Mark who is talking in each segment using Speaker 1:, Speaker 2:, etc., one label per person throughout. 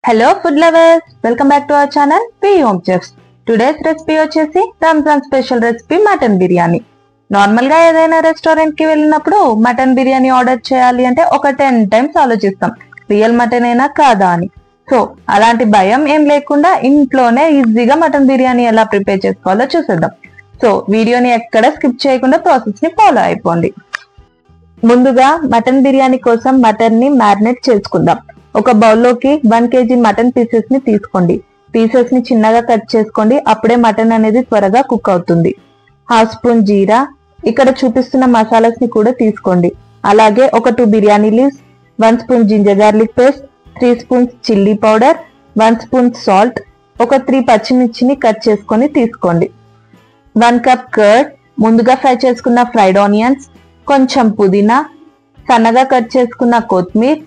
Speaker 1: Hello food lovers, welcome back to our channel P Home Chefs. Today's recipe వచ్చేసి Ramzan special recipe mutton biryani. Normal గా ఏదైనా restaurant కి వెళ్ళినప్పుడు mutton biryani order చేయాలి అంటే ఒక 10 టైమ్స్ ఆలోచిస్తాం రియల్ మటన్ అయినా కాదా అని. సో అలాంటి భయం ఏం లేకుండా ఇంట్లోనే ఈజీగా మటన్ బిర్యానీ ఎలా ప్రిపేర్ చేసుకోవాలో చూసేద్దాం. సో వీడియోని ఎక్కడ స్కిప్ చేయకుండా ప్రాసెస్ ని ఫాలో అయిపోండి. ముందుగా మటన్ బిర్యానీ కోసం మటన్ ని మ్యారినేట్ చేసుకుందాం. ఒక బౌల్లోకి 1 kg మటన్ పీసెస్ ని తీసుకోండి. పీసెస్ ని చిన్నగా కట్ చేసుకోండి, అప్పుడే మటన్ అనేది త్వరగా కుక్ అవుతుంది. 1/2 స్పూన్ జీరా, ఇక్కడ చూపిస్తున్న మసాలాస్ ని కూడా తీసుకోండి. అలాగే ఒక 2 biryani leaves, 1 spoon ginger garlic paste, 3 spoons chilli powder, 1 spoon salt, ఒక 3 పచ్చిమిర్చిని కట్ చేసుకొని తీసుకోండి. 1 కప్ కర్డ్, ముందుగా ఫ్రై చేసుకున్న ఫ్రైడ్ ఆనియన్స్, కొంచెం పుదీనా, సన్నగా కట్ చేసుకున్న కొత్తిమీర,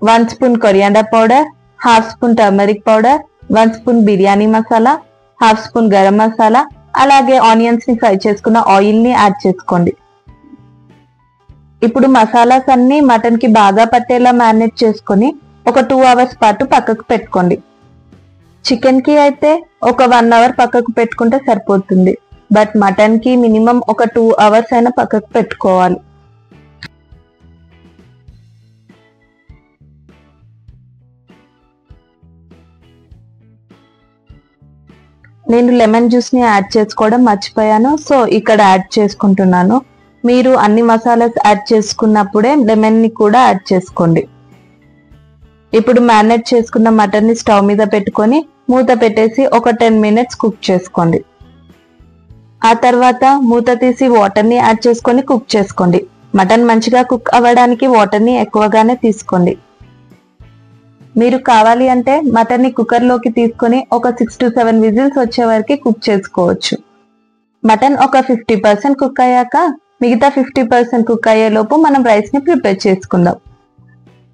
Speaker 1: 1 spoon coriander powder, 1/2 spoon turmeric powder, 1 spoon biryani masala, 1/2 spoon garam masala, అలాగే ఆనియన్స్ ని ఫ్రై చేసుకున్న ఆయిల్ ని యాడ్ చేసుకోండి. ఇప్పుడు మసాలాస్ అన్ని మటన్ కి బాగా పట్టేలా మ్యారినేట్ చేసుకొని ఒక 2 అవర్స్ పాటు పక్కకు పెట్టుకోండి. చికెన్ కి అయితే ఒక 1 అవర్ పక్కకు పెట్టుకుంటే సరిపోతుంది, బట్ మటన్ కి మినిమం ఒక 2 అవర్స్ అయినా పక్కకు పెట్టుకోవాలి. నేను లెమన్ జ్యూస్ ని యాడ్ చేసుకోవడం మర్చిపోయాను, సో ఇక్కడ యాడ్ చేసుకుంటున్నాను. మీరు అన్ని మసాలాస్ యాడ్ చేసుకున్నప్పుడే లెమన్ ని కూడా యాడ్ చేసుకోండి. ఇప్పుడు మ్యారినేట్ చేసుకున్న మటన్ ని స్టవ్ మీద పెట్టుకొని మూత పెట్టేసి ఒక 10 మినిట్స్ కుక్ చేసుకోండి. ఆ తర్వాత మూత తీసి వాటర్ ని యాడ్ చేసుకొని కుక్ చేసుకోండి. మటన్ మంచిగా కుక్ అవ్వడానికి వాటర్ ని ఎక్కువగానే తీసుకోండి. మీరు కావాలి అంటే మటన్ ని కుక్కర్ లోకి తీసుకొని ఒక 6 to 7 విజిల్స్ వచ్చే వరకు కుక్ చేసుకోవచ్చు. మటన్ ఒక 50% కుక్ అయ్యాక మిగతా 50% కుక్ అయ్యే లోపు మనం రైస్ ని ప్రిపేర్ చేసుకుందాం.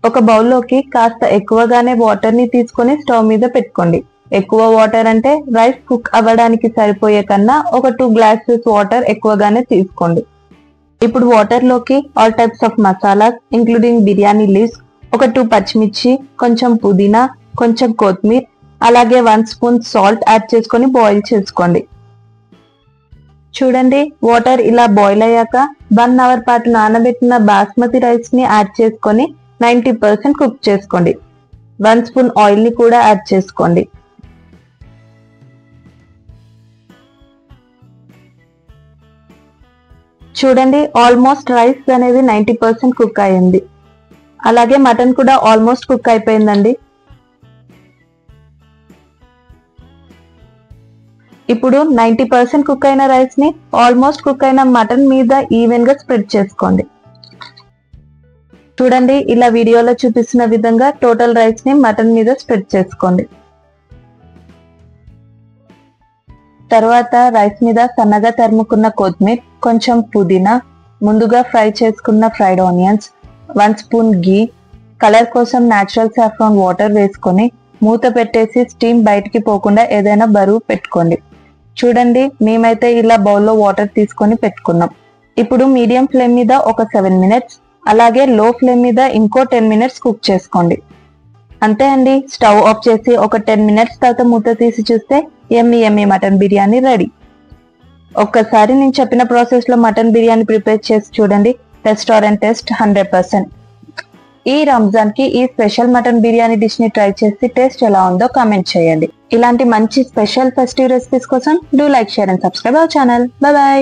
Speaker 1: ఒక బౌల్లోకి కాస్త ఎక్కువగానే వాటర్ ని తీసుకొని స్టవ్ మీద పెట్టుకోండి. ఎక్కువ వాటర్ అంటే రైస్ కుక్ అవ్వడానికి సరిపోయే కన్నా ఒక 2 గ్లాసెస్ వాటర్ ఎక్కువగానే తీసుకోండి. ఇప్పుడు వాటర్ లోకి all types of masalas including biryani leaves, ఒక 2 పచ్చిమిర్చి, కొంచెం పుదీనా, కొంచెం కొత్తిమీర, అలాగే 1 స్పూన్ సాల్ట్ యాడ్ చేసుకొని బాయిల్ చేసుకోండి. చూడండి, వాటర్ ఇలా బాయిల్ అయ్యాక 1 అవర్ పాటు నానబెట్టిన బాస్మతి రైస్ ని యాడ్ చేసుకొని 90% కుక్ చేసుకోండి. 1 స్పూన్ ఆయిల్ ని కూడా యాడ్ చేసుకోండి. చూడండి, ఆల్మోస్ట్ రైస్ అనేది 90% కుక్ అయ్యింది. అలాగే మటన్ కూడా ఆల్మోస్ట్ కుక్ అయిపోయిందండి. ఇప్పుడు 90% కుక్ అయిన రైస్ ని ఆల్మోస్ట్ కుక్ అయిన మటన్ మీద ఈవెన్ గా స్ప్రెడ్ చేసుకోండి. చూడండి, ఇలా వీడియోలో చూపిస్తున్న విధంగా టోటల్ రైస్ ని మటన్ మీద స్ప్రెడ్ చేసుకోండి. తర్వాత రైస్ మీద సన్నగా తరుముకున్న కొత్తిమీర, కొంచెం పుదీనా, ముందుగా ఫ్రై చేసుకున్న ఫ్రైడ్ ఆనియన్స్, 1 స్పూన్ గీ, కలర్ కోసం న్యాచురల్ సాఫ్రాన్ వాటర్ వేసుకొని మూత పెట్టేసి స్టీమ్ బయటికి పోకుండా ఏదైనా బరువు పెట్టుకోండి. చూడండి, మేమైతే ఇలా బౌల్లో వాటర్ తీసుకొని పెట్టుకున్నాం. ఇప్పుడు మీడియం ఫ్లేమ్ మీద ఒక 7 మినిట్స్, అలాగే లో ఫ్లేమ్ మీద ఇంకో 10 మినిట్స్ కుక్ చేసుకోండి. అంతే అండి, స్టవ్ ఆఫ్ చేసి ఒక 10 మినిట్స్ తర్వాత మూత తీసి చూస్తే యమ్మీ మటన్ బిర్యానీ రెడీ. ఒక్కసారి నేను చెప్పిన ప్రాసెస్ లో మటన్ బిర్యానీ ప్రిపేర్ చేసి చూడండి, రెస్టారెంట్ టేస్ట్ 100%. ఈ రంజాన్ కి ఈ స్పెషల్ మటన్ బిర్యానీ డిష్ ని ట్రై చేసి టేస్ట్ ఎలా ఉందో కామెంట్ చేయండి. ఇలాంటి మంచి స్పెషల్ ఫెస్టివ్ రెసిపీస్ కోసం do like, share and subscribe our channel. By by.